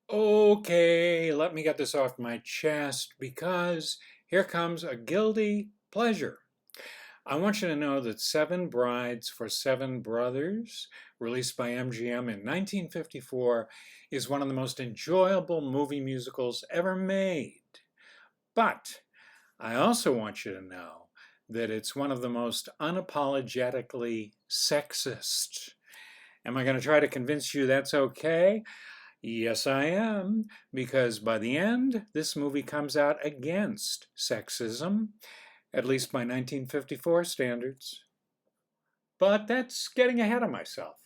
Okay, let me get this off my chest because here comes a guilty pleasure. I want you to know that Seven Brides for Seven Brothers, released by MGM in 1954, is one of the most enjoyable movie musicals ever made. But I also want you to know that it's one of the most unapologetically sexist. Am I going to try to convince you that's okay? Yes, I am, because by the end, this movie comes out against sexism, at least by 1954 standards. But that's getting ahead of myself.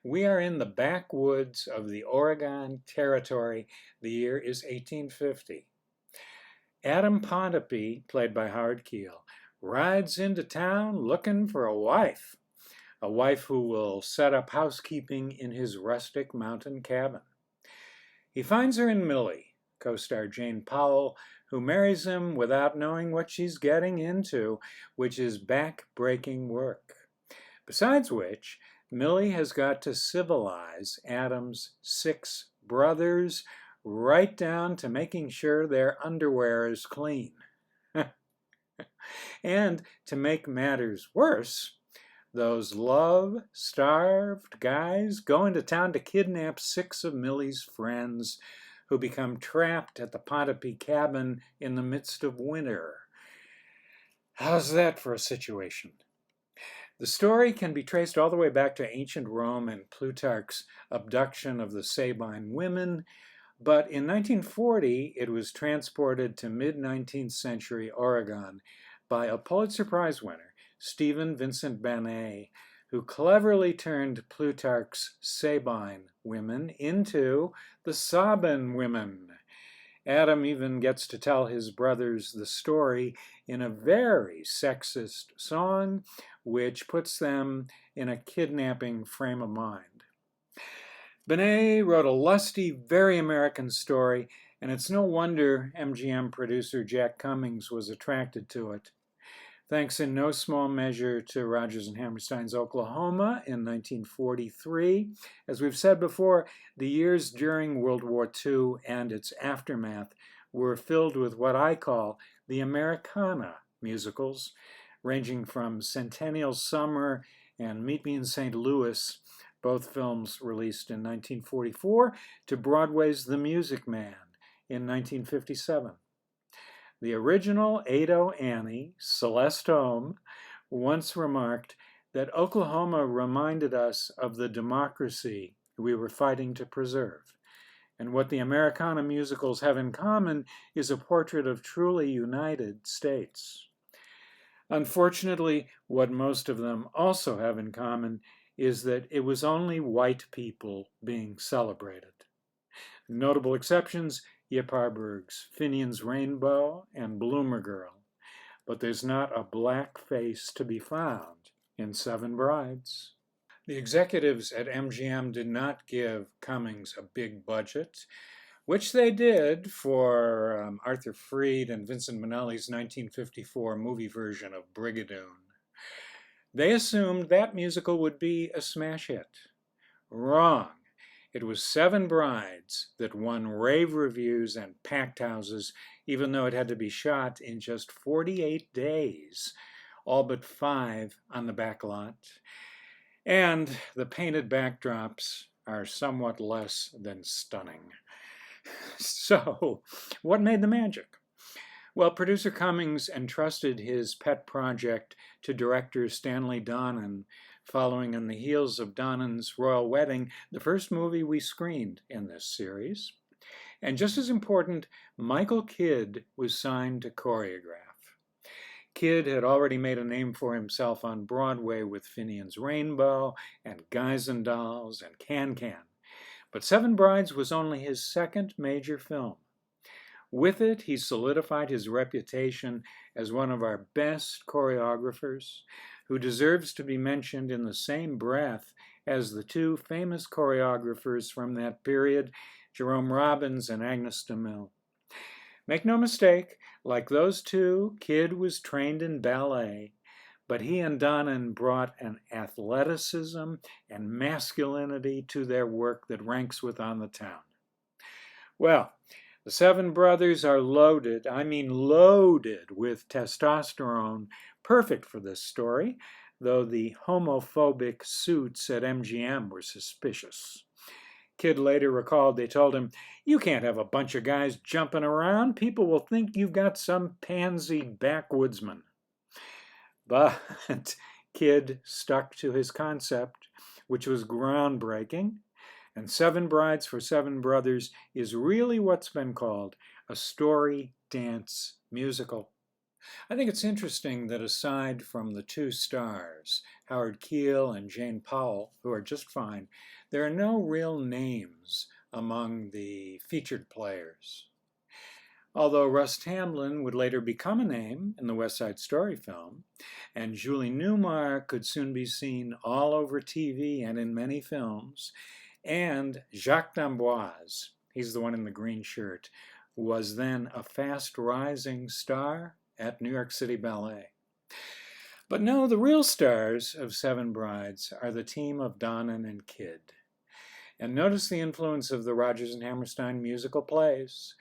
We are in the backwoods of the Oregon Territory. The year is 1850. Adam Pontopy, played by Howard Keel, rides into town looking for a wife who will set up housekeeping in his rustic mountain cabin. He finds her in Millie, co-star Jane Powell, who marries him without knowing what she's getting into, which is back-breaking work. Besides which, Millie has got to civilize Adam's 6 brothers right down to making sure their underwear is clean. And to make matters worse, those love-starved guys go into town to kidnap 6 of Millie's friends who become trapped at the Pontopy cabin in the midst of winter. How's that for a situation? The story can be traced all the way back to ancient Rome and Plutarch's abduction of the Sabine women, but in 1940 it was transported to mid-19th century Oregon by a Pulitzer Prize winner, Stephen Vincent Benet, who cleverly turned Plutarch's Sabine women into the Sabine women. Adam even gets to tell his brothers the story in a very sexist song, which puts them in a kidnapping frame of mind. Benet wrote a lusty, very American story, and it's no wonder MGM producer Jack Cummings was attracted to it. Thanks in no small measure to Rodgers and Hammerstein's Oklahoma in 1943. As we've said before, the years during World War II and its aftermath were filled with what I call the Americana musicals, ranging from Centennial Summer and Meet Me in St. Louis, both films released in 1944, to Broadway's The Music Man in 1957. The original Ado Annie, Celeste Holm, once remarked that Oklahoma reminded us of the democracy we were fighting to preserve. And what the Americana musicals have in common is a portrait of truly united states. Unfortunately, what most of them also have in common is that it was only white people being celebrated. Notable exceptions, Yip Harburg's Finian's Rainbow and Bloomer Girl, but there's not a black face to be found in Seven Brides. The executives at MGM did not give Cummings a big budget, which they did for Arthur Freed and Vincent Minnelli's 1954 movie version of Brigadoon. They assumed that musical would be a smash hit. Wrong. It was Seven Brides that won rave reviews and packed houses, even though it had to be shot in just 48 days, all but 5 on the back lot. And the painted backdrops are somewhat less than stunning. So, what made the magic? Well, producer Cummings entrusted his pet project to director Stanley Donen, following on the heels of Donen's Royal Wedding, the first movie we screened in this series. And just as important, Michael Kidd was signed to choreograph. Kidd had already made a name for himself on Broadway with Finian's Rainbow and Guys and Dolls and Can-Can. But Seven Brides was only his second major film. With it, he solidified his reputation as one of our best choreographers, who deserves to be mentioned in the same breath as the 2 famous choreographers from that period, Jerome Robbins and Agnes DeMille. Make no mistake, like those 2, Kidd was trained in ballet, but he and Donen brought an athleticism and masculinity to their work that ranks with On the Town. Well, the Seven Brothers are loaded, I mean loaded with testosterone, perfect for this story, though the homophobic suits at MGM were suspicious. Kid later recalled they told him, "You can't have a bunch of guys jumping around. People will think you've got some pansy backwoodsman." But Kid stuck to his concept, which was groundbreaking, and Seven Brides for Seven Brothers is really what's been called a story dance musical. I think it's interesting that aside from the two stars, Howard Keel and Jane Powell, who are just fine, there are no real names among the featured players. Although Russ Tamblyn would later become a name in the West Side Story film, and Julie Newmar could soon be seen all over TV and in many films, and Jacques d'Amboise, he's the one in the green shirt, was then a fast rising star at New York City Ballet. But no, the real stars of Seven Brides are the team of Donnan and Kidd. And notice the influence of the Rodgers and Hammerstein musical plays.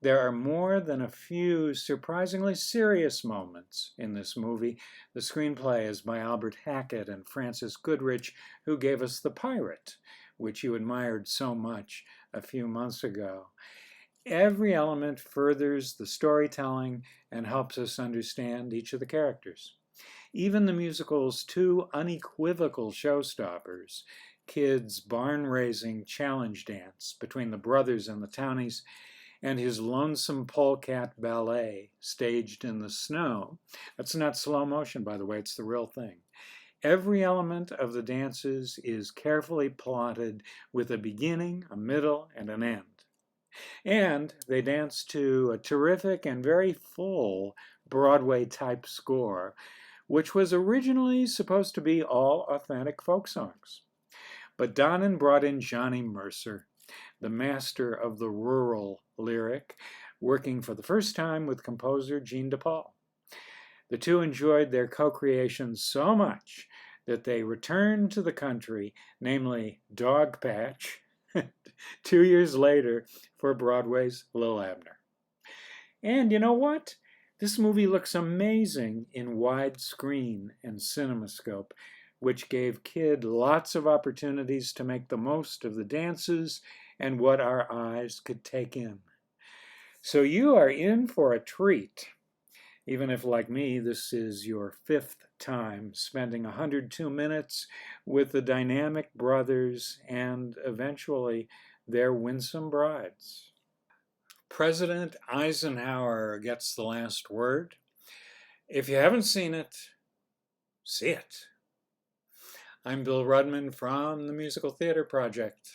There are more than a few surprisingly serious moments in this movie. The screenplay is by Albert Hackett and Francis Goodrich, who gave us The Pirate, which you admired so much a few months ago. Every element furthers the storytelling and helps us understand each of the characters. Even the musical's two unequivocal showstoppers, Kidd's barn-raising challenge dance between the brothers and the townies, and his lonesome polecat ballet staged in the snow. That's not slow motion, by the way, it's the real thing. Every element of the dances is carefully plotted with a beginning, a middle, and an end. And they dance to a terrific and very full Broadway-type score, which was originally supposed to be all authentic folk songs. But Donnan brought in Johnny Mercer, the master of the rural lyric, working for the first time with composer Gene DePaul. The two enjoyed their co-creation so much that they returned to the country, namely Dogpatch, 2 years later for Broadway's Lil Abner. And you know what? This movie looks amazing in widescreen and CinemaScope, which gave Kidd lots of opportunities to make the most of the dances and what our eyes could take in. So you are in for a treat, even if, like me, this is your fifth time spending 102 minutes with the dynamic brothers and eventually their winsome brides. President Eisenhower gets the last word. If you haven't seen it, see it. I'm Bill Rudman from the Musical Theater Project.